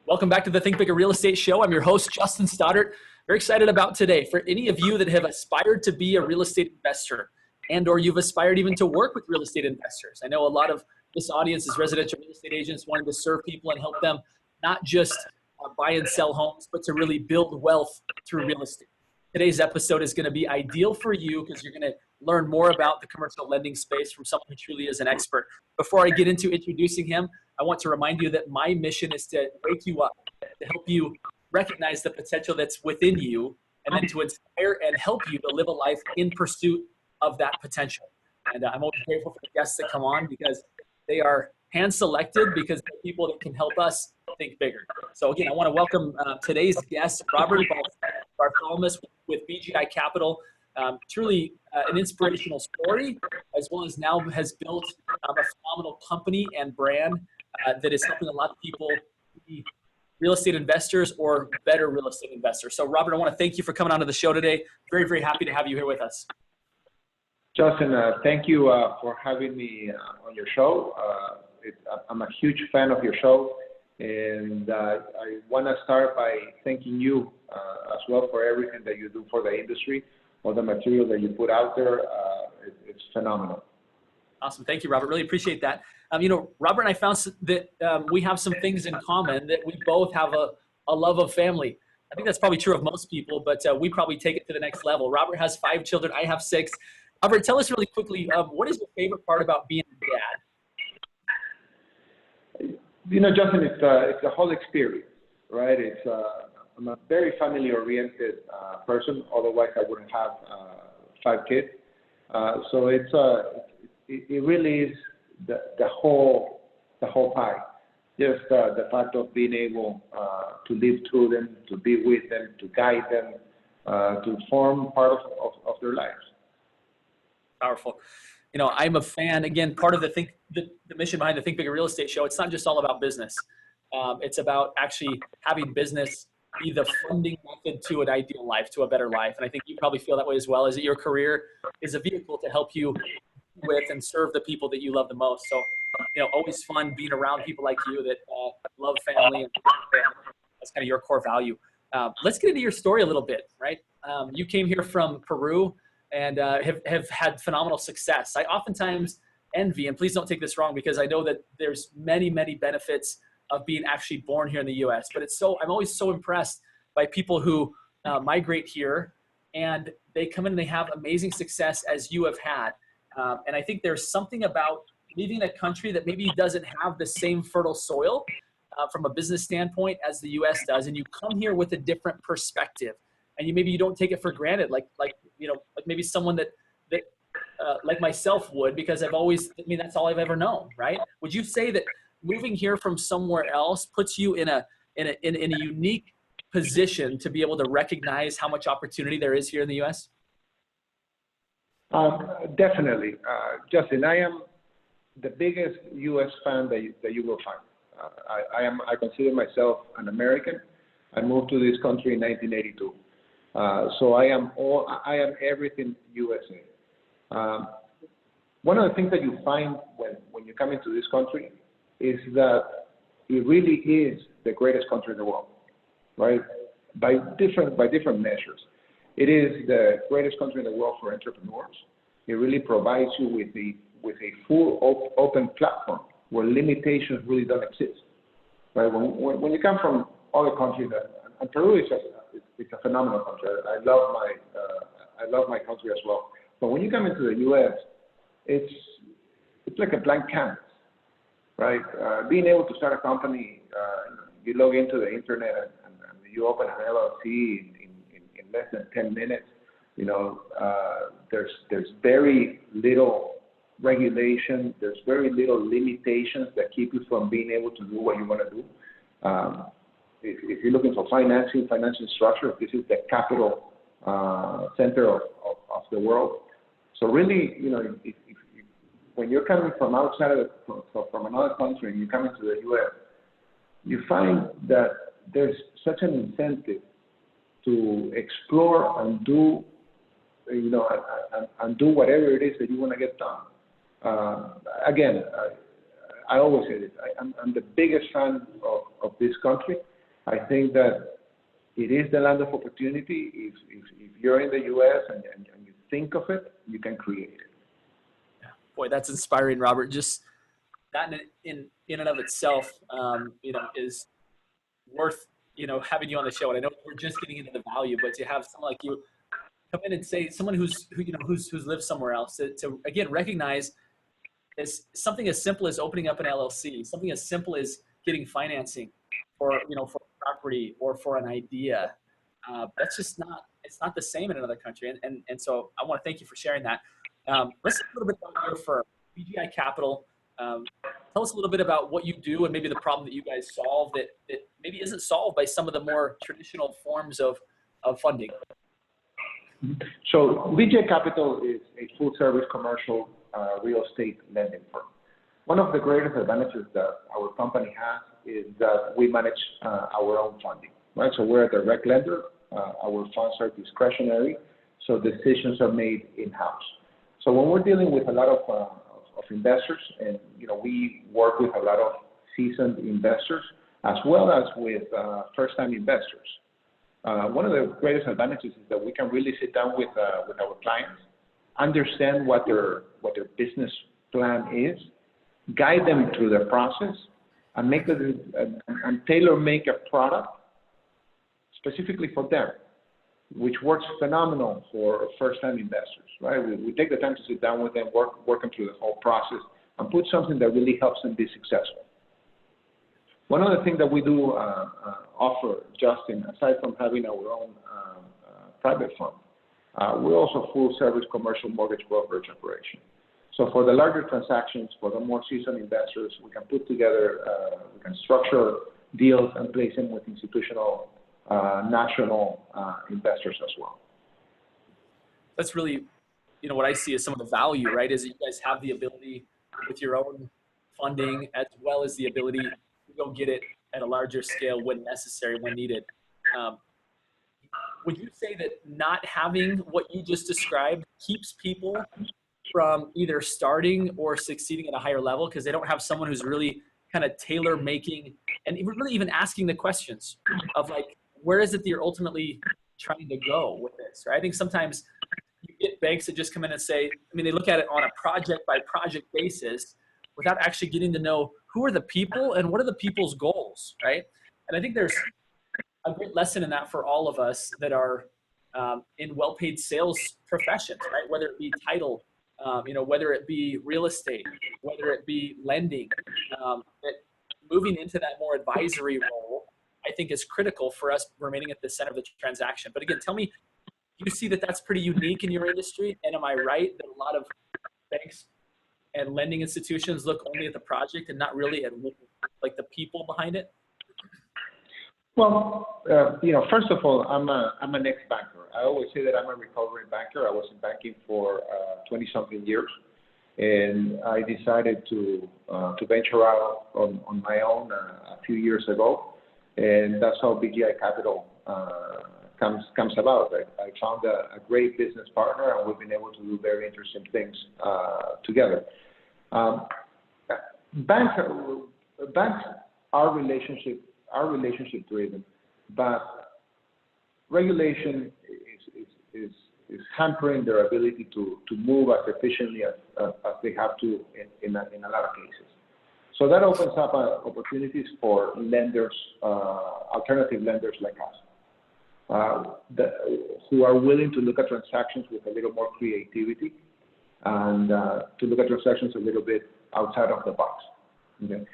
Welcome back to the Think Bigger Real Estate Show. I'm your host, Justin Stoddart. Very excited about today. For any of you that have aspired to be a real estate investor or you've aspired even to work with real estate investors. I know a lot of this audience is residential real estate agents wanting to serve people and help them not just buy and sell homes, but to really build wealth through real estate. Today's episode is going to be ideal for you because you're going to learn more about the commercial lending space from someone who truly is an expert. Before I get into introducing him, I want to remind you that my mission is to wake you up, to help you recognize the potential that's within you, and then to inspire and help you to live a life in pursuit of that potential. And I'm always grateful for the guests that come on because they are hand-selected because they're people that can help us think bigger. So again, I want to welcome today's guest, Robert Barthelmess with BGI Capital. Truly an inspirational story, as well as now has built a phenomenal company and brand that is helping a lot of people be real estate investors or better real estate investors. So Robert, I want to thank you for coming onto the show today. Very, very happy to have you here with us. Justin, thank you for having me on your show. I'm a huge fan of your show, and I want to start by thanking you as well for everything that you do for the industry, all the material that you put out there. It's phenomenal. Awesome. Thank you, Robert. Really appreciate that. Robert and I found that we have some things in common, that we both have a love of family. I think that's probably true of most people, but we probably take it to the next level. Robert has 5 children. I have 6. Robert, tell us really quickly, what is your favorite part about being a dad? Justin, it's the whole experience, right? I'm a very family-oriented person. Otherwise, I wouldn't have 5 kids. So it really is the whole pie. Just the fact of being able to live through them, to be with them, to guide them, to form part of their lives. Powerful. I'm a fan. Again, part of the mission behind the Think Bigger Real Estate Show, it's not just all about business. It's about actually having business be the funding method to an ideal life, to a better life. And I think you probably feel that way as well, is that your career is a vehicle to help you with and serve the people that you love the most. So, always fun being around people like you that love family, and that's kind of your core value. Let's get into your story a little bit, right? You came here from Peru and have had phenomenal success. I oftentimes envy, and please don't take this wrong, because I know that there's many, many benefits of being actually born here in the U.S. But I'm always so impressed by people who migrate here and they come in and they have amazing success as you have had. And I think there's something about leaving a country that maybe doesn't have the same fertile soil from a business standpoint as the U.S. does, and you come here with a different perspective, and maybe you don't take it for granted, like maybe someone that like myself would, because that's all I've ever known, right? Would you say that moving here from somewhere else puts you in a unique position to be able to recognize how much opportunity there is here in the U.S.? Definitely. Justin, I am the biggest U.S. fan that you will find. I consider myself an American. I moved to this country in 1982. So I am everything USA. One of the things that you find when you come into this country is that it really is the greatest country in the world, right? By different measures. It is the greatest country in the world for entrepreneurs. It really provides you with a full open platform where limitations really don't exist, right? When you come from other countries, and Peru is it's a phenomenal country. I love my country as well. But when you come into the U.S., it's like a blank canvas, right? Being able to start a company, you log into the internet and you open an LLC in less than 10 minutes. There's very little regulation. There's very little limitations that keep you from being able to do what you want to do. If you're looking for financial structure, this is the capital center of the world. So really, when you're coming from outside from another country and you come into the U.S., you find that there's such an incentive to explore and do, and do whatever it is that you want to get done. Again, I always say this. I'm the biggest fan of this country, I think that it is the land of opportunity. If you're in the U.S. and you think of it, you can create it. Yeah. Boy, that's inspiring, Robert. Just that in and of itself, is worth, having you on the show. And I know we're just getting into the value, but to have someone like you come in and say, someone who's lived somewhere else, to again recognize is something as simple as opening up an LLC, something as simple as getting financing for for property or for an idea. That's just it's not the same in another country. And so I want to thank you for sharing that. Let's talk a little bit about your firm, BGI Capital. Tell us a little bit about what you do and maybe the problem that you guys solve that maybe isn't solved by some of the more traditional forms of funding. So BGI Capital is a full-service commercial real estate lending firm. One of the greatest advantages that our company has is that we manage our own funding, right? So we're a direct lender. Our funds are discretionary, so decisions are made in-house. So when we're dealing with a lot of investors, and we work with a lot of seasoned investors as well as with first-time investors. One of the greatest advantages is that we can really sit down with our clients, understand what their business plan is, guide them through the process, and tailor make a product specifically for them, which works phenomenal for first-time investors, right? We take the time to sit down with them, work them through the whole process, and put something that really helps them be successful. One of the things that we do offer, Justin, aside from having our own private fund, we're also full-service commercial mortgage brokerage operation. So for the larger transactions, for the more seasoned investors, we can put together, we can structure deals and place them with institutional, national investors as well. That's really, what I see as some of the value, right? Is that you guys have the ability with your own funding as well as the ability to go get it at a larger scale when necessary, when needed. Would you say that not having what you just described keeps people from either starting or succeeding at a higher level because they don't have someone who's really kind of tailor making and really even asking the questions of like, where is it that you're ultimately trying to go with this, right? I think sometimes you get banks that just come in and say, they look at it on a project by project basis without actually getting to know who are the people and what are the people's goals, right? And I think there's a great lesson in that for all of us that are in well-paid sales professions, right? Whether it be title, whether it be real estate, whether it be lending, that moving into that more advisory role, I think is critical for us remaining at the center of the transaction. But again, tell me, do you see that that's pretty unique in your industry? And am I right that a lot of banks and lending institutions look only at the project and not really at like the people behind it? Well, first of all, I'm an ex-banker. I always say that I'm a recovering banker. I was in banking for 20-something years, and I decided to venture out on my own a few years ago, and that's how BGI Capital comes about. I found a great business partner, and we've been able to do very interesting things together. Banks are relationship driven, but regulation is hampering their ability to move as efficiently as they have to in a lot of cases. So that opens up opportunities for lenders, alternative lenders like us, who are willing to look at transactions with a little more creativity and to look at transactions a little bit outside of the box. Okay.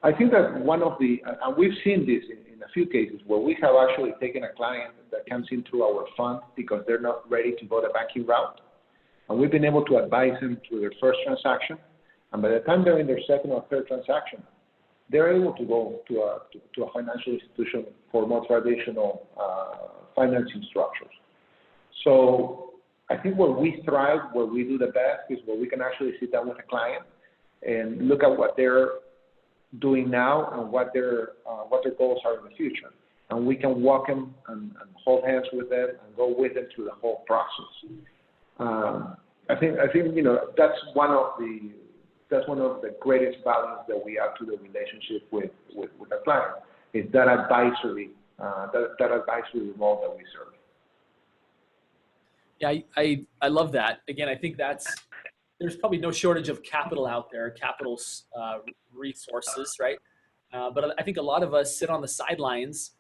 I think that one of the, and we've seen this in a few cases where we have actually taken a client that comes in through our fund because they're not ready to go the banking route. And we've been able to advise them through their first transaction. And by the time they're in their second or third transaction, they're able to go to a financial institution for more traditional financing structures. So I think where we thrive, where we do the best, is where we can actually sit down with a client and look at what they're doing now and what their goals are in the future, and we can walk them and hold hands with them and go with them through the whole process. I think that's one of the greatest values that we add to the relationship with a client. is that advisory, that advisory role that we serve. Yeah, I love that. Again, I think there's probably no shortage of capital out there, capital resources, right? But I think a lot of us sit on the sidelines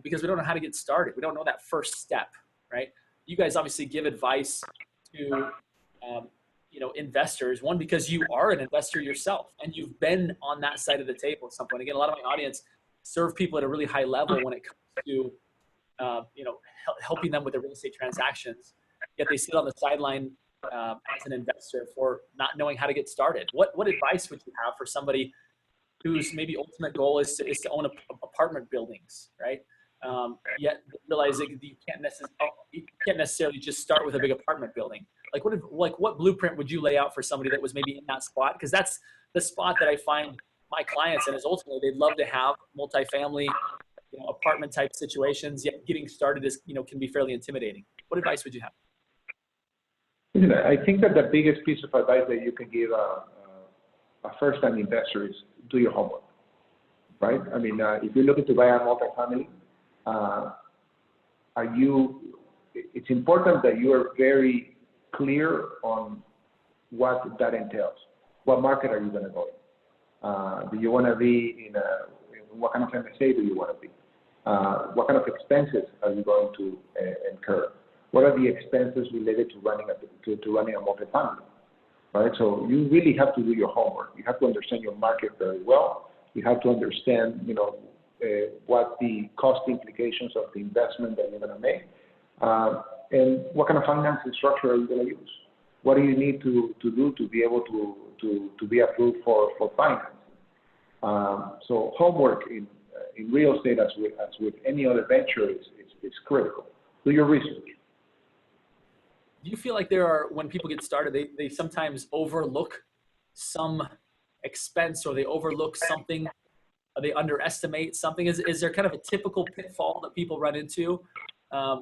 because we don't know how to get started. We don't know that first step, right? You guys obviously give advice to investors. One, because you are an investor yourself and you've been on that side of the table at some point. Again, a lot of my audience serve people at a really high level when it comes to helping them with their real estate transactions. Yet they sit on the sideline as an investor for not knowing how to get started. What advice would you have for somebody whose maybe ultimate goal is to own apartment buildings, right? Yet realizing you can't necessarily just start with a big apartment building. What blueprint would you lay out for somebody that was maybe in that spot? Because that's the spot that I find my clients in, is ultimately they'd love to have multifamily, apartment type situations. Yet getting started is can be fairly intimidating. What advice would you have? I think that the biggest piece of advice that you can give a first-time investor is do your homework, right? I mean, if you're looking to buy a multifamily, it's important that you are very clear on what that entails. What market are you going to go in? Do you want to be in what kind of MSA do you want to be? What kind of expenses are you going to incur? What are the expenses related to running a multifamily? Right? So you really have to do your homework. You have to understand your market very well. You have to understand, what the cost implications of the investment that you're going to make, and what kind of financing structure are you going to use? What do you need to do to be able to be approved for financing? So homework in real estate, as with any other venture, is critical. Do your research. Do you feel like when people get started, they sometimes overlook some expense, or they overlook something, or they underestimate something? Is there kind of a typical pitfall that people run into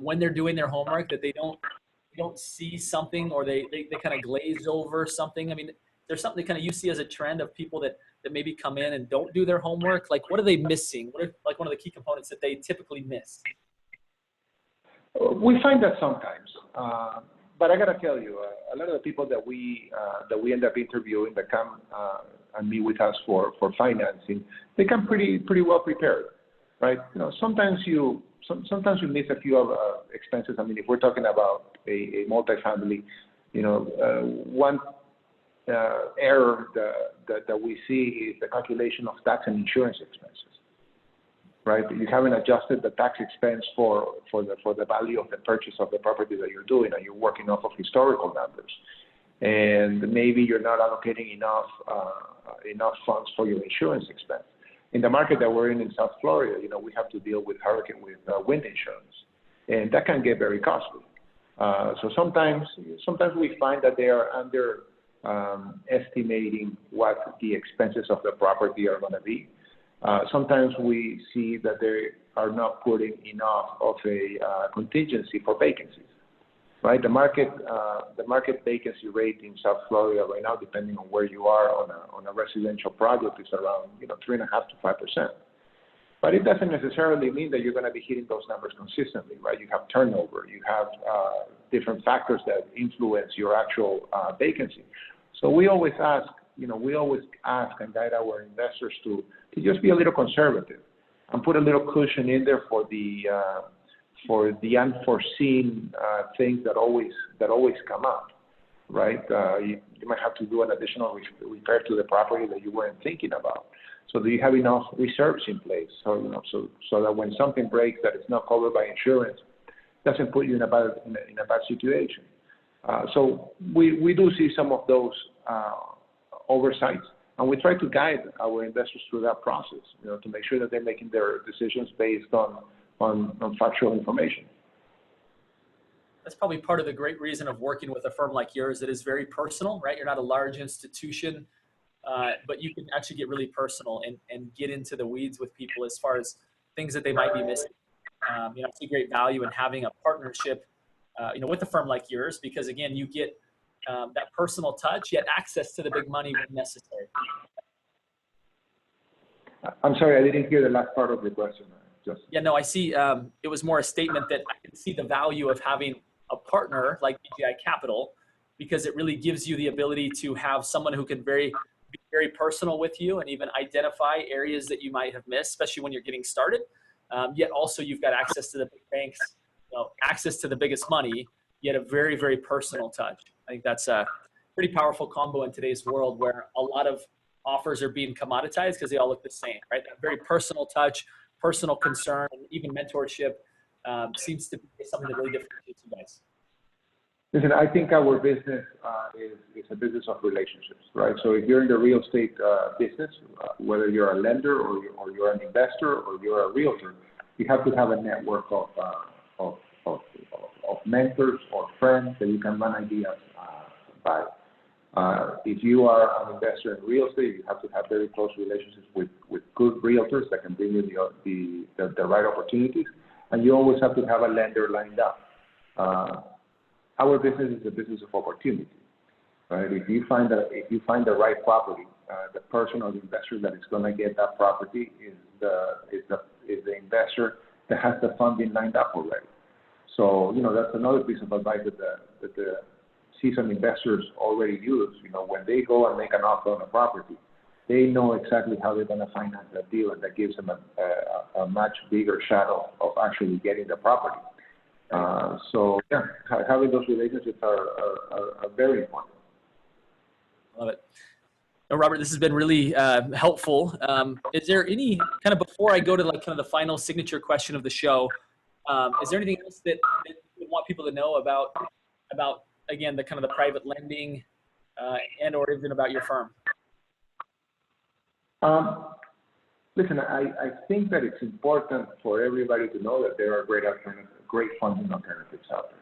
when they're doing their homework, that they don't see something, or they kind of glaze over something? I mean, there's something kind of you see as a trend of people that maybe come in and don't do their homework. Like, what are they missing? What are like one of the key components that they typically miss? We find that sometimes. But I gotta tell you, a lot of the people that we end up interviewing that come and meet with us for financing, they come pretty well prepared, right? Sometimes you miss a few of expenses. I mean, if we're talking about a multifamily, one error that we see is the calculation of tax and insurance expenses. Right, you haven't adjusted the tax expense for the value of the purchase of the property that you're doing, and you're working off of historical numbers, and maybe you're not allocating enough funds for your insurance expense. In the market that we're in South Florida, we have to deal with wind insurance, and that can get very costly. So sometimes we find that they are estimating what the expenses of the property are going to be. Sometimes we see that they are not putting enough of a contingency for vacancies, right? The market vacancy rate in South Florida right now, depending on where you are on a residential project, is around 3.5% to 5%. But it doesn't necessarily mean that you're going to be hitting those numbers consistently, right? You have turnover, you have different factors that influence your actual vacancy. So we always ask and guide our investors to just be a little conservative and put a little cushion in there for the unforeseen things that always come up, right? You might have to do an additional repair to the property that you weren't thinking about. So do you have enough reserves in place? So that when something breaks that is not covered by insurance, it doesn't put you in a bad situation. So we do see some of those oversights, and we try to guide our investors through that process, to make sure that they're making their decisions based on factual information. That's probably part of the great reason of working with a firm like yours that is very personal, right? You're not a large institution, but you can actually get really personal and get into the weeds with people as far as things that they might be missing. I see great value in having a partnership, with a firm like yours, because again, you get that personal touch, yet access to the big money when necessary. I'm sorry, I didn't hear the last part of the question. Yeah, no, I see. It was more a statement that I can see the value of having a partner like BGI Capital, because it really gives you the ability to have someone who can be very personal with you and even identify areas that you might have missed, especially when you're getting started. Yet also you've got access to the big banks, access to the biggest money, yet a very, very personal touch. I think that's a pretty powerful combo in today's world where a lot of offers are being commoditized because they all look the same, right? That very personal touch, personal concern, and even mentorship seems to be something that really differentiates you guys. Listen, I think our business is a business of relationships, right? So if you're in the real estate business, whether you're a lender or you're an investor or you're a realtor, you have to have a network of mentors or friends that you can run ideas by. If you are an investor in real estate, you have to have very close relationships with good realtors that can bring you the right opportunities, and you always have to have a lender lined up. Our business is a business of opportunity, right? If you find the right property, the person or the investor that is going to get that property is the investor that has the funding lined up already. So that's another piece of advice that the seasoned investors already use. When they go and make an offer on a property, they know exactly how they're going to finance that deal, and that gives them a much bigger shot of actually getting the property. So yeah, having those relationships are very important. Love it. No, Robert, this has been really helpful. Is there any kind of, before I go to kind of the final signature question of the show, is there anything else that you want people to know about again, the kind of the private lending and or even about your firm? Listen, I think that it's important for everybody to know that there are great funding alternatives out there,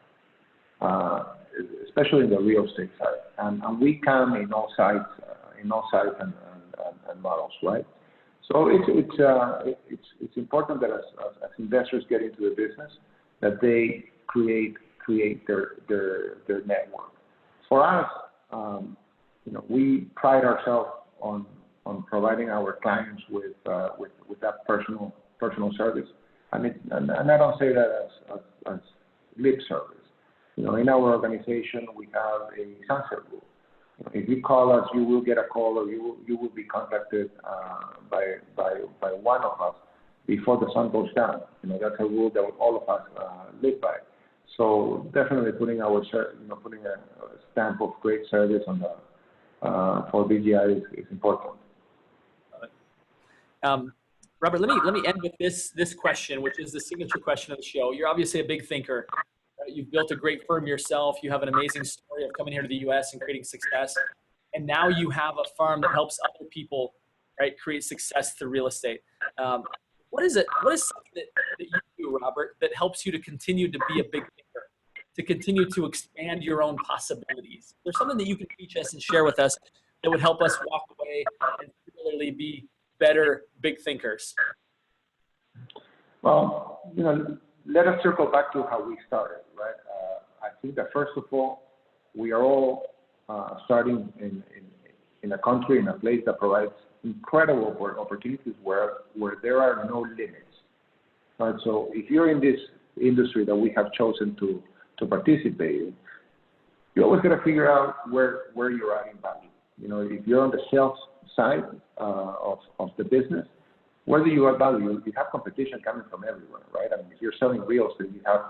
especially in the real estate side. And we come in all sides and models, right? So it's important that as investors get into the business, that they create their network. For us, we pride ourselves on providing our clients with that personal service. And I don't say that as lip service. In our organization, we have a sunset rule. If you call us, you will get a call, or you will be contacted by one of us before the sun goes down. That's a rule that all of us live by. So definitely putting a stamp of great service on for BGI is important. Robert, let me end with this question, which is the signature question of the show. You're obviously a big thinker. Right? You've built a great firm yourself. You have an amazing story of coming here to the U.S. and creating success. And now you have a firm that helps other people, right, create success through real estate. What is something that you do, Robert, that helps you to continue to be a big thinker, to continue to expand your own possibilities? There's something that you can teach us and share with us that would help us walk away and similarly be better big thinkers. Well, let us circle back to how we started, right? I think that first of all, we are all starting in a country, in a place that provides incredible opportunities where there are no limits. Right? So if you're in this industry that we have chosen to participate in, you always got to figure out where you're adding value. If you're on the sales side of the business, where do you add value? You have competition coming from everywhere, right? I mean, if you're selling real estate, you have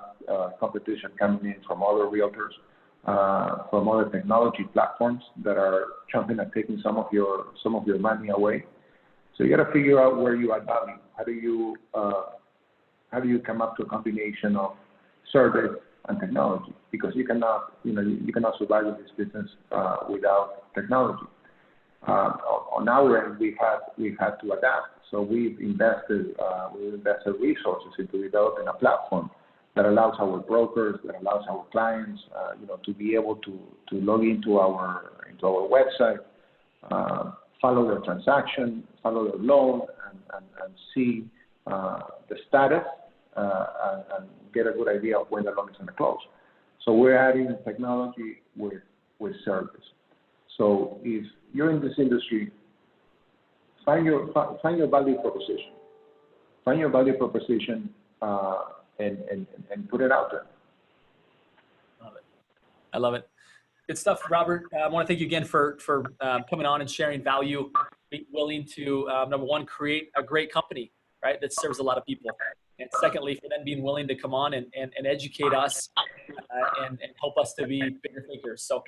competition coming in from other realtors, from other technology platforms that are jumping and taking some of your money away. So you got to figure out where you add value. How do you come up to a combination of service and technology? Because you cannot survive in this business without technology. On our end, we've had to adapt. So we've invested resources into developing a platform that allows our brokers, that allows our clients, to be able to log into our website, follow their transaction, follow their loan, and see the status and get a good idea of when the loan is going to close. So we're adding technology with service. So if you're in this industry find your value proposition. Find your value proposition and put it out there. Love it. I love it. Good stuff, Robert. I want to thank you again for coming on and sharing value, being willing to, number one, create a great company, right, that serves a lot of people. And secondly, for them being willing to come on and educate us and help us to be bigger thinkers. So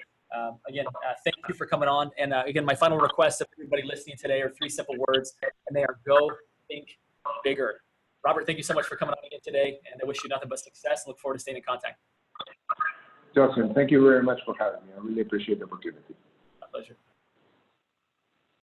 again, thank you for coming on. And again, my final request of everybody listening today are 3 simple words, and they are go think bigger. Robert, thank you so much for coming on again today, and I wish you nothing but success and look forward to staying in contact. Justin, thank you very much for having me. I really appreciate the opportunity. My pleasure.